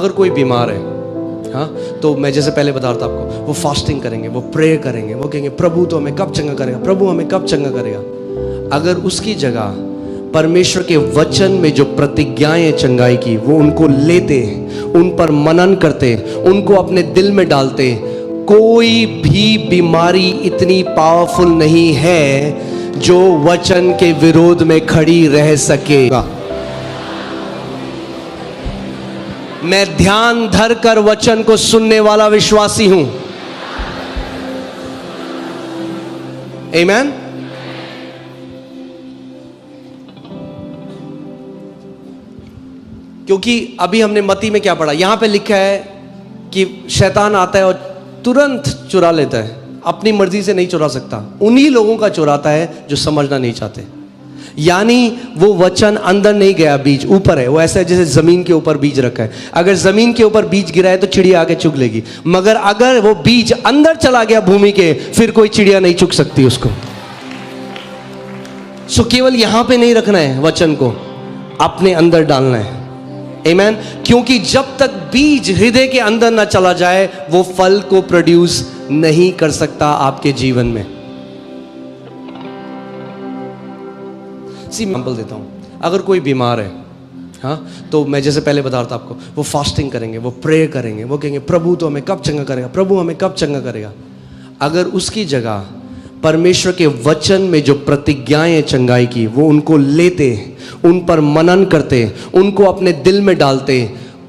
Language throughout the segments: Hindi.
अगर कोई बीमार है, हाँ, तो मैं जैसे पहले बता रहा था आपको, वो फास्टिंग करेंगे, वो प्रे करेंगे, वो कहेंगे प्रभु तो हमें कब चंगा करेगा, प्रभु हमें कब चंगा करेगा। अगर उसकी जगह परमेश्वर के वचन में जो प्रतिज्ञाएं चंगाई की, वो उनको लेते, उन पर मनन करते, उनको अपने दिल में डालते, कोई भी बीमारी इतनी पावरफुल नहीं है जो वचन के विरोध में खड़ी रह सकेगा। मैं ध्यान धर कर वचन को सुनने वाला विश्वासी हूं। आमीन। क्योंकि अभी हमने मत्ती में क्या पढ़ा, यहां पे लिखा है कि शैतान आता है और तुरंत चुरा लेता है, अपनी मर्जी से नहीं चुरा सकता, उन्हीं लोगों का चुराता है जो समझना नहीं चाहते। यानी वो वचन अंदर नहीं गया, बीज ऊपर है। वो ऐसा है जैसे जमीन के ऊपर बीज रखा है, अगर जमीन के ऊपर बीज गिरा है तो चिड़िया आके चुग लेगी, मगर अगर वो बीज अंदर चला गया भूमि के, फिर कोई चिड़िया नहीं चुग सकती उसको। सो केवल यहां पे नहीं रखना है, वचन को अपने अंदर डालना है। आमीन। क्योंकि जब तक बीज हृदय के अंदर ना चला जाए, वो फल को प्रोड्यूस नहीं कर सकता आपके जीवन में। एग्जाम्पल देता हूं, अगर कोई बीमार है, हाँ, तो मैं जैसे पहले बता रहा था आपको, वो फास्टिंग करेंगे, वो प्रे करेंगे, वो कहेंगे प्रभु तो हमें कब चंगा करेगा, प्रभु हमें कब चंगा करेगा। अगर उसकी जगह परमेश्वर के वचन में जो प्रतिज्ञाएं चंगाई की, वो उनको लेते, उन पर मनन करते, उनको अपने दिल में डालते,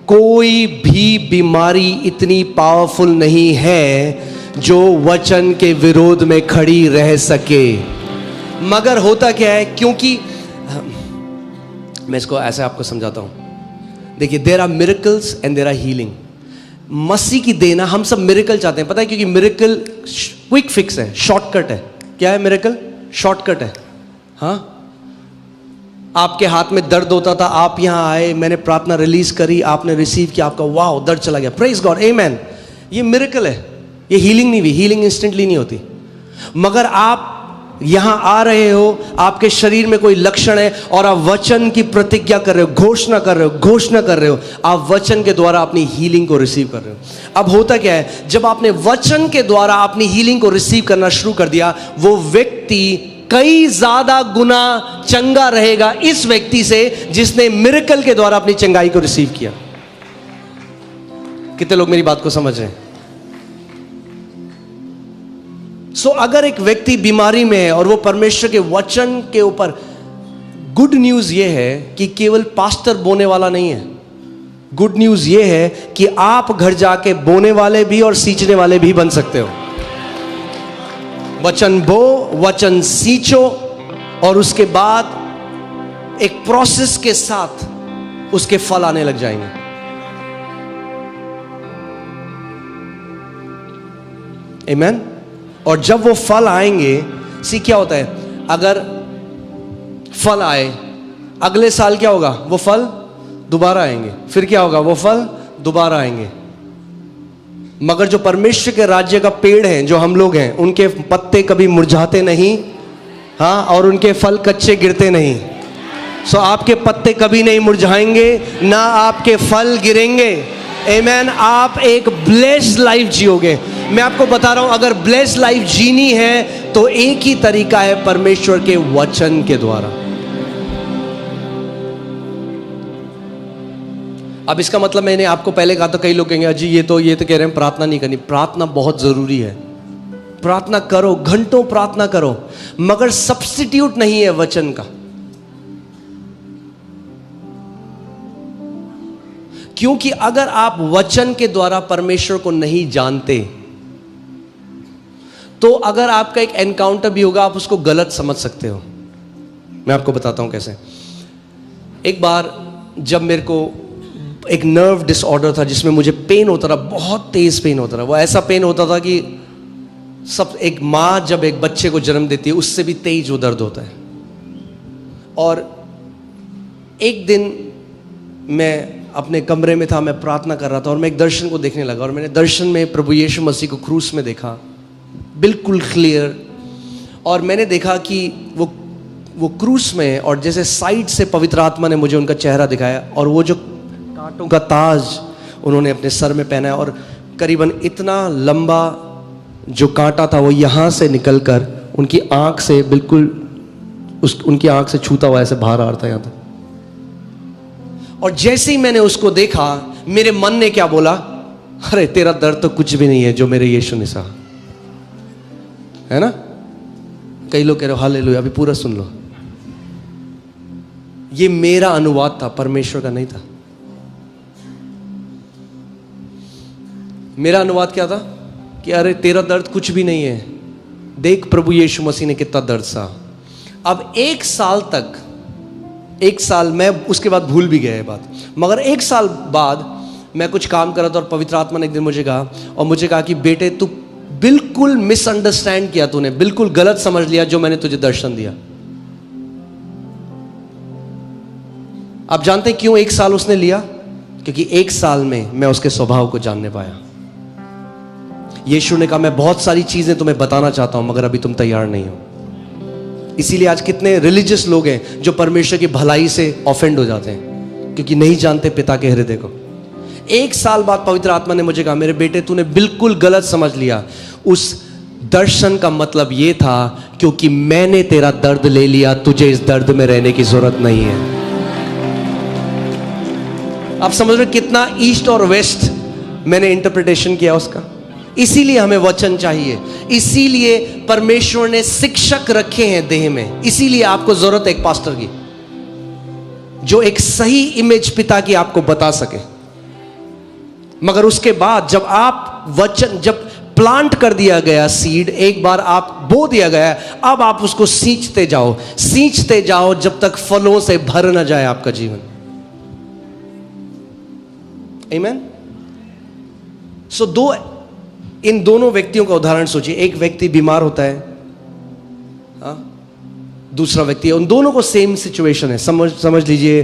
कोई भी बीमारी इतनी पावरफुल नहीं है जो वचन के विरोध में खड़ी रह सके। मगर होता क्या है, क्योंकि मैं इसको ऐसे आपको समझाता हूं, देखिए, there are miracles and there are healing. मसीह की देना, हम सब मिरेकल चाहते हैं, पता है, क्योंकि मिरेकल क्विक फिक्स है, शॉर्टकट है। क्या है मिरेकल? शॉर्टकट है। हाँ, आपके हाथ में दर्द होता था, आप यहां आए, मैंने प्रार्थना रिलीज करी, आपने रिसीव किया, आपका वाह दर्द चला गया, प्रेज गॉड, आमेन। ये मिरेकल है, ये हीलिंग नहीं हुई, हीलिंग इंस्टेंटली नहीं होती। मगर आप यहां आ रहे हो, आपके शरीर में कोई लक्षण है और आप वचन की प्रतिज्ञा कर रहे हो, घोषणा कर रहे हो, घोषणा कर रहे हो, आप वचन के द्वारा अपनी हीलिंग को रिसीव कर रहे हो। अब होता क्या है, जब आपने वचन के द्वारा अपनी हीलिंग को रिसीव करना शुरू कर दिया, वो व्यक्ति कई ज्यादा गुना चंगा रहेगा इस व्यक्ति से जिसने मिरेकल के द्वारा अपनी चंगाई को रिसीव किया। कितने लोग मेरी बात को समझ रहे हैं? सो अगर एक व्यक्ति बीमारी में है और वो परमेश्वर के वचन के ऊपर, गुड न्यूज ये है कि केवल पास्टर बोने वाला नहीं है, गुड न्यूज ये है कि आप घर जाके बोने वाले भी और सींचने वाले भी बन सकते हो। वचन बो, वचन सींचो, और उसके बाद एक प्रोसेस के साथ उसके फल आने लग जाएंगे। आमीन। और जब वो फल आएंगे, सी क्या होता है, अगर फल आए, अगले साल क्या होगा, वो फल दोबारा आएंगे, फिर क्या होगा, वो फल दोबारा आएंगे। मगर जो परमेश्वर के राज्य का पेड़ है, जो हम लोग हैं, उनके पत्ते कभी मुरझाते नहीं, हाँ, और उनके फल कच्चे गिरते नहीं। सो आपके पत्ते कभी नहीं मुरझाएंगे, ना आपके फल गिरेंगे। आमेन। आप एक ब्लेस्ड लाइफ जियोगे। मैं आपको बता रहा हूं, अगर ब्लेस्ड लाइफ जीनी है तो एक ही तरीका है, परमेश्वर के वचन के द्वारा। अब इसका मतलब मैंने आपको पहले कहा था, कई लोग कहेंगे अजी ये तो कह रहे हैं प्रार्थना नहीं करनी। प्रार्थना बहुत जरूरी है, प्रार्थना करो, घंटों प्रार्थना करो, मगर सब्स्टिट्यूट नहीं है वचन का। क्योंकि अगर आप वचन के द्वारा परमेश्वर को नहीं जानते, तो अगर आपका एक एनकाउंटर भी होगा, आप उसको गलत समझ सकते हो। मैं आपको बताता हूं कैसे। एक बार जब मेरे को एक नर्व डिसऑर्डर था, जिसमें मुझे पेन होता था, बहुत तेज पेन होता था। वो ऐसा पेन होता था कि सब, एक माँ जब एक बच्चे को जन्म देती है, उससे भी तेज वो दर्द होता है। और एक दिन मैं अपने कमरे में था, मैं प्रार्थना कर रहा था, और मैं एक दर्शन को देखने लगा, और मैंने दर्शन में प्रभु यीशु मसीह को क्रूस में देखा, बिल्कुल क्लियर। और मैंने देखा कि वो क्रूस में, और जैसे साइड से पवित्र आत्मा ने मुझे उनका चेहरा दिखाया, और वो जो कांटों का ताज उन्होंने अपने सर में पहना है, और करीबन इतना लंबा जो कांटा था वो यहाँ से निकलकर उनकी आंख से बिल्कुल उनकी आंख से छूता हुआ ऐसे बाहर आ रहा था यहाँ तक। और जैसे ही मैंने उसको देखा, मेरे मन ने क्या बोला, अरे तेरा दर्द तो कुछ भी नहीं है जो मेरे यीशु ने सहा, है ना। कई लोग कह रहे हो हालेलुया, अभी पूरा सुन लो। ये मेरा अनुवाद था, परमेश्वर का नहीं था। मेरा अनुवाद क्या था कि अरे तेरा दर्द कुछ भी नहीं है, देख प्रभु यीशु मसीह ने कितना दर्द सहा। अब 1 साल तक, 1 साल, मैं उसके बाद भूल भी गया ये बात, मगर 1 साल बाद मैं कुछ काम कर रहा था और पवित्र आत्मा ने एक दिन मुझे कहा कि बेटे तू बिल्कुल मिसअंडरस्टैंड किया, तूने बिल्कुल गलत समझ लिया जो मैंने तुझे दर्शन दिया। आप जानते हैं क्यों 1 साल उसने लिया? क्योंकि 1 साल में मैं उसके स्वभाव को जानने पाया। यीशु ने कहा मैं बहुत सारी चीजें तुम्हें बताना चाहता हूं, मगर अभी तुम तैयार नहीं हो। इसीलिए आज कितने रिलीजियस लोग हैं जो परमेश्वर की भलाई से ऑफेंड हो जाते हैं, क्योंकि नहीं जानते पिता के हृदय को। 1 साल बाद पवित्र आत्मा ने मुझे कहा मेरे बेटे तूने बिल्कुल गलत समझ लिया। उस दर्शन का मतलब यह था क्योंकि मैंने तेरा दर्द ले लिया, तुझे इस दर्द में रहने की जरूरत नहीं है। आप समझ रहे कितना ईस्ट और वेस्ट मैंने इंटरप्रिटेशन किया उसका। इसीलिए हमें वचन चाहिए, इसीलिए परमेश्वर ने शिक्षक रखे हैं देह में, इसीलिए आपको जरूरत है एक पास्टर की जो एक सही इमेज पिता की आपको बता सके। मगर उसके बाद जब आप वचन, जब प्लांट कर दिया गया सीड, एक बार आप बो दिया गया, अब आप उसको सींचते जाओ जब तक फलों से भर न जाए आपका जीवन। आमीन। सो इन दोनों व्यक्तियों का उदाहरण सोचिए। एक व्यक्ति बीमार होता है, दूसरा व्यक्ति, उन दोनों को सेम सिचुएशन है। समझ लीजिए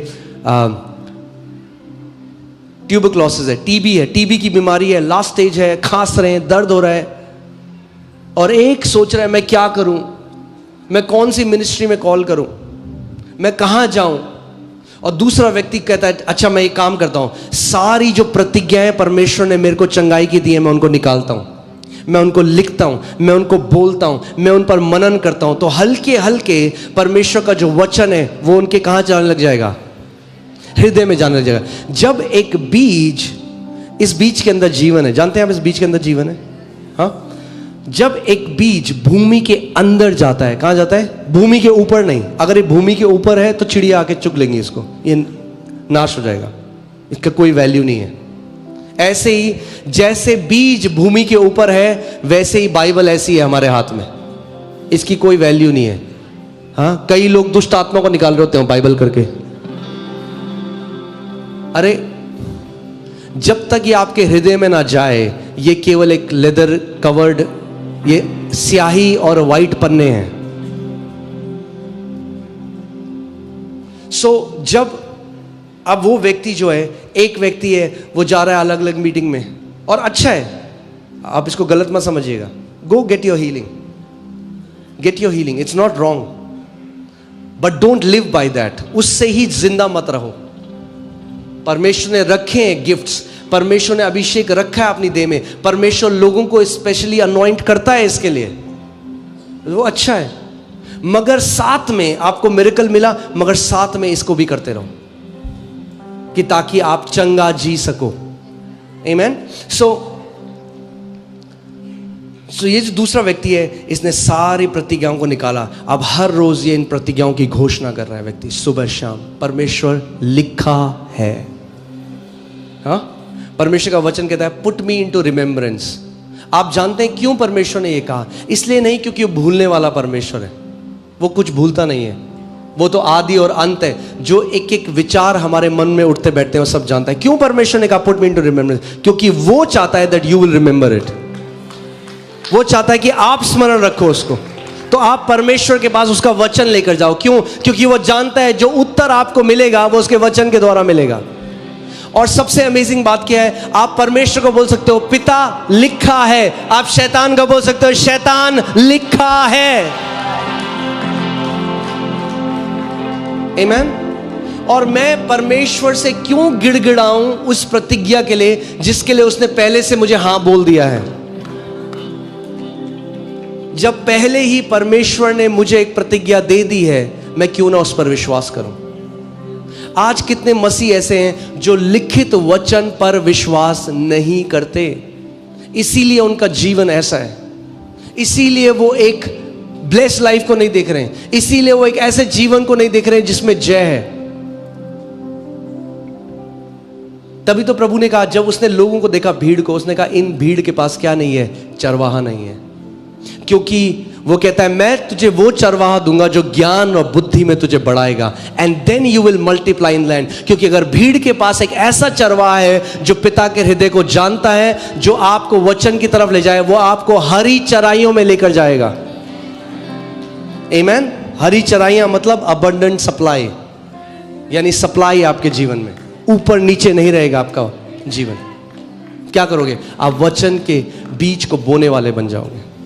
ट्यूबरक्लोसिस है, टीबी है, टीबी की बीमारी है, लास्ट स्टेज है, खांस रहे हैं, दर्द हो रहा है, और एक सोच रहा है मैं क्या करूं, मैं कौन सी मिनिस्ट्री में कॉल करूं, मैं कहां जाऊं। और दूसरा व्यक्ति कहता है अच्छा मैं एक काम करता हूं, सारी जो प्रतिज्ञाएं परमेश्वर ने मेरे को चंगाई की दी है मैं उनको निकालता हूं, मैं उनको लिखता हूं, मैं उनको बोलता हूं, मैं उन पर मनन करता हूं, तो हल्के हल्के परमेश्वर का जो वचन है वो उनके कहां जाने लग जाएगा, हृदय में जाने लग जाएगा। जब एक बीज, इस बीज के अंदर जीवन है, जानते हैं आप इस बीज के अंदर जीवन है, हाँ। जब एक बीज भूमि के अंदर जाता है, कहां जाता है, भूमि के ऊपर नहीं। अगर ये भूमि के ऊपर है तो चिड़िया आके चुग लेंगी इसको, ये नाश हो जाएगा, इसका कोई वैल्यू नहीं है। ऐसे ही जैसे बीज भूमि के ऊपर है, वैसे ही बाइबल ऐसी है हमारे हाथ में, इसकी कोई वैल्यू नहीं है। हाँ, कई लोग दुष्ट आत्मा को निकाल रहे होते हैं बाइबल करके। अरे जब तक ये आपके हृदय में ना जाए, ये केवल एक लेदर कवर्ड, ये स्याही और वाइट पन्ने हैं। सो जब अब वो व्यक्ति जो है, एक व्यक्ति है वो जा रहा है अलग अलग मीटिंग में, और अच्छा है, आप इसको गलत मत समझिएगा, गो get your healing, it's not wrong, but don't live by that. उससे ही जिंदा मत रहो। परमेश्वर ने रखे हैं गिफ्ट्स, परमेश्वर ने अभिषेक रखा है अपनी देह में, परमेश्वर लोगों को स्पेशली अनॉइंट करता है इसके लिए, वो अच्छा है। मगर साथ में आपको मिरेकल मिला, मगर साथ में इसको भी करते रहो कि ताकि आप चंगा जी सको। आमीन। सो ये जो दूसरा व्यक्ति है, इसने सारी प्रतिज्ञाओं को निकाला। अब हर रोज ये इन प्रतिज्ञाओं की घोषणा कर रहा है व्यक्ति, सुबह शाम, परमेश्वर लिखा है। हाँ, परमेश्वर का वचन कहता है पुट मी इनटू रिमेम्बरेंस। आप जानते हैं क्यों परमेश्वर ने ये कहा? इसलिए नहीं क्योंकि वो भूलने वाला परमेश्वर है, वो कुछ भूलता नहीं है, वो तो आदि और अंत है। जो एक एक विचार हमारे मन में उठते बैठते हैं वो सब जानता है। क्यों परमेश्वर ने कहा पुट मी इनटू रिमेम्बरेंस? क्योंकि वो चाहता है that you will remember it. वो चाहता है कि आप स्मरण रखो उसको। तो आप परमेश्वर के पास उसका वचन लेकर जाओ। क्यों? क्योंकि वो जानता है जो उत्तर आपको मिलेगा वो उसके वचन के द्वारा मिलेगा। और सबसे अमेजिंग बात क्या है, आप परमेश्वर को बोल सकते हो पिता लिखा है, आप शैतान को बोल सकते हो शैतान लिखा है। आमीन। और मैं परमेश्वर से क्यों गिड़गिड़ाऊं उस प्रतिज्ञा के लिए जिसके लिए उसने पहले से मुझे हां बोल दिया है। जब पहले ही परमेश्वर ने मुझे एक प्रतिज्ञा दे दी है, मैं क्यों ना उस पर विश्वास करूं। आज कितने मसीह ऐसे हैं जो लिखित वचन पर विश्वास नहीं करते, इसीलिए उनका जीवन ऐसा है, इसीलिए वो एक ब्लेस लाइफ को नहीं देख रहे हैं, इसीलिए वो एक ऐसे जीवन को नहीं देख रहे हैं जिसमें जय है। तभी तो प्रभु ने कहा, जब उसने लोगों को देखा, भीड़ को, उसने कहा इन भीड़ के पास क्या नहीं है, चरवाहा नहीं है। क्योंकि वो कहता है मैं तुझे वो चरवाहा दूंगा जो ज्ञान और बुद्धि में तुझे बढ़ाएगा, and then you will multiply in land. क्योंकि अगर भीड़ के पास एक ऐसा चरवाहा है जो पिता के हृदय को जानता है, जो आपको वचन की तरफ ले जाए, वो आपको हरी चराइयों में लेकर जाएगा। आमीन। हरी चराइयां मतलब अबंडेंट सप्लाई, यानी सप्लाई आपके जीवन में, ऊपर नीचे नहीं रहेगा आपका जीवन। क्या करोगे? आप वचन के बीज को बोने वाले बन जाओगे।